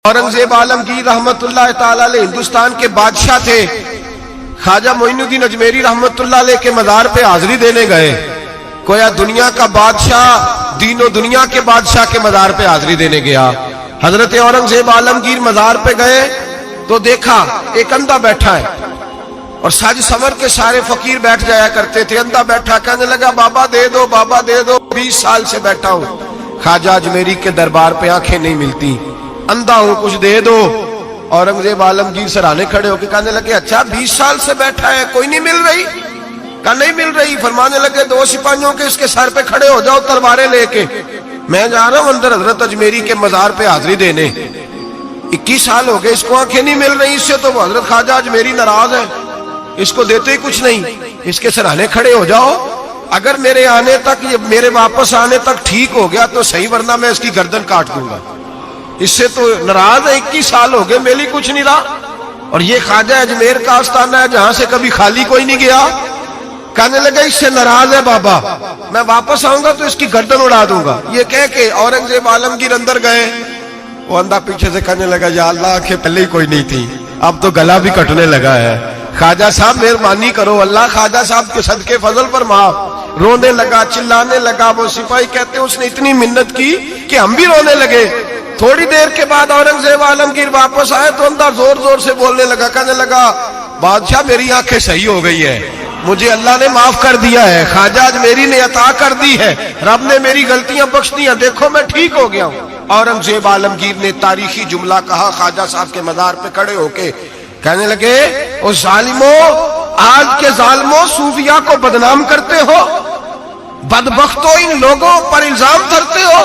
اورنگزیب عالمگیر رحمت اللہ تعالی علیہ ہندوستان کے بادشاہ تھے. خواجہ معین الدین اجمیری رحمت اللہ علیہ کے مزار پہ حاضری دینے گئے. گویا دنیا کا بادشاہ دین و دنیا کے بادشاہ کے مزار پہ حاضری دینے گیا. حضرت اورنگزیب عالمگیر مزار پہ گئے تو دیکھا ایک اندھا بیٹھا ہے اور سج سمر کے سارے فقیر بیٹھ جایا کرتے تھے. اندھا بیٹھا کہنے لگا بابا دے دو بابا دے دو، 20 سال سے بیٹھا ہوں خواجہ اجمیری کے دربار پہ آنکھیں نہیں ملتی، اندھا ہوں کچھ دے دو. اورنگزیب عالمگیر سرانے کھڑے ہو کے کہنے لگے اچھا 20 سال سے بیٹھا ہے کوئی نہیں مل رہی؟ کہا نہیں مل رہی. فرمانے لگے 2 سپاہیوں کے اس کے سر پہ کھڑے ہو جاؤ تلواریں لے کے، میں جا رہا ہوں اندر حضرت اجمیری کے مزار پہ حاضری دینے. 21 سال ہو گئے اس کو آنکھیں نہیں مل رہی، اس سے تو حضرت خواجہ اجمیری ناراض ہے، اس کو دیتے ہی کچھ نہیں. اس کے سرانے کھڑے ہو جاؤ، اگر میرے آنے تک یہ میرے واپس آنے تک ٹھیک ہو گیا تو صحیح، ورنہ میں اس کی گردن کاٹ دوں گا. اس سے تو ناراض ہے، 21 سال ہو گئے میلی کچھ نہیں رہا. اور یہ خواجہ اجمیر کا آستانہ ہے جہاں سے کبھی خالی کوئی نہیں گیا. کہنے لگا اس سے ناراض ہے بابا، میں واپس آؤں گا تو اس کی گردن اڑا دوں گا. یہ کہہ کے اورنگزیب عالمگیر اندر گئے. وہ اندھا پیچھے سے کہنے لگا یا اللہ آنکھیں پہلے ہی کوئی نہیں تھی، اب تو گلا بھی کٹنے لگا ہے. خواجہ صاحب مہربانی کرو، اللہ خواجہ صاحب کے صدقے فضل پر معاف. رونے لگا، چلانے لگا. وہ سپاہی کہتے ہیں اس نے اتنی منت کی کہ ہم بھی رونے لگے. تھوڑی دیر کے بعد اورنگزیب عالمگیر واپس آئے تو اندر زور زور سے بولنے لگا، کہنے لگا بادشاہ میری آنکھیں صحیح ہو گئی ہے، مجھے اللہ نے معاف کر دیا ہے، خواجہ اجمیری نے عطا کر دی ہے، رب نے میری غلطیاں بخش دی ہیں، دیکھو میں ٹھیک ہو گیا ہوں. اورنگزیب عالمگیر نے تاریخی جملہ کہا خواجہ صاحب کے مزار پہ کھڑے ہو کے، کہنے لگے او ظالموں، آج کے ظالموں صوفیاء کو بدنام کرتے ہو، بدبختوں ان لوگوں پر الزام دھرتے ہو،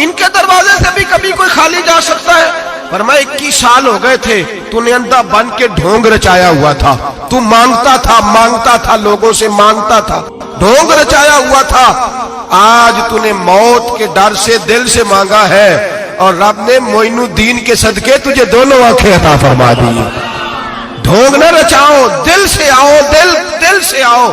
ان کے دروازے سے بھی کبھی کوئی خالی جا سکتا ہے؟ فرمایا 21 سال ہو گئے تھے تو نے اندھا بن کے ڈھونگ رچایا ہوا تھا، تو مانگتا تھا لوگوں سے مانگتا تھا، ڈھونگ رچایا ہوا تھا. آج تو نے موت کے ڈر سے دل سے مانگا ہے اور رب نے معین الدین کے صدقے تجھے دونوں آنکھیں عطا فرما دی. ڈھونگ نہ رچاؤ، دل سے آؤ، دل سے آؤ.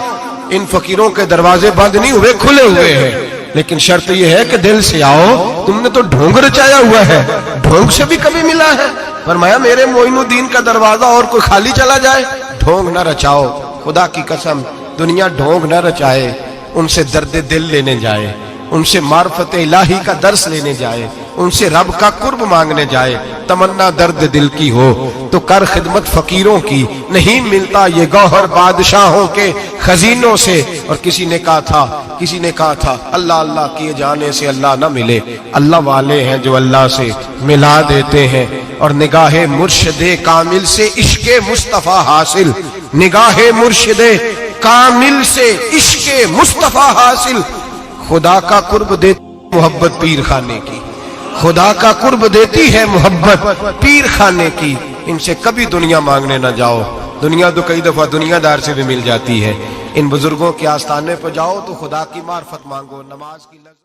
ان فقیروں کے دروازے بند نہیں ہوئے، کھلے ہوئے ہیں، لیکن شرط یہ ہے کہ دل سے آؤ. تم نے تو ڈھونگ رچایا ہوا ہے، ڈھونگ سے بھی کبھی ملا ہے؟ فرمایا میرے معین الدین کا دروازہ اور کوئی خالی چلا جائے؟ ڈھونگ نہ رچاؤ، خدا کی قسم دنیا ڈھونگ نہ رچائے. ان سے درد دل لینے جائے، ان سے معرفت الہی کا درس لینے جائے، ان سے رب کا قرب مانگنے جائے. تمنا درد دل کی ہو تو کر خدمت فقیروں کی، نہیں ملتا یہ گوہر بادشاہوں کے خزینوں سے. اور کسی نے کہا تھا اللہ اللہ کیے جانے سے اللہ نہ ملے، اللہ والے ہیں جو اللہ سے ملا دیتے ہیں. اور نگاہ مرشد کامل سے عشق مصطفیٰ حاصل، نگاہ مرشد کامل سے عشق مصطفیٰ حاصل. خدا کا قرب دیتی محبت پیر خانے کی، خدا کا قرب دیتی ہے محبت پیر خانے کی. ان سے کبھی دنیا مانگنے نہ جاؤ، دنیا تو کئی دفعہ دنیا دار سے بھی مل جاتی ہے. ان بزرگوں کے آستانے پہ جاؤ تو خدا کی معرفت مانگو، نماز کی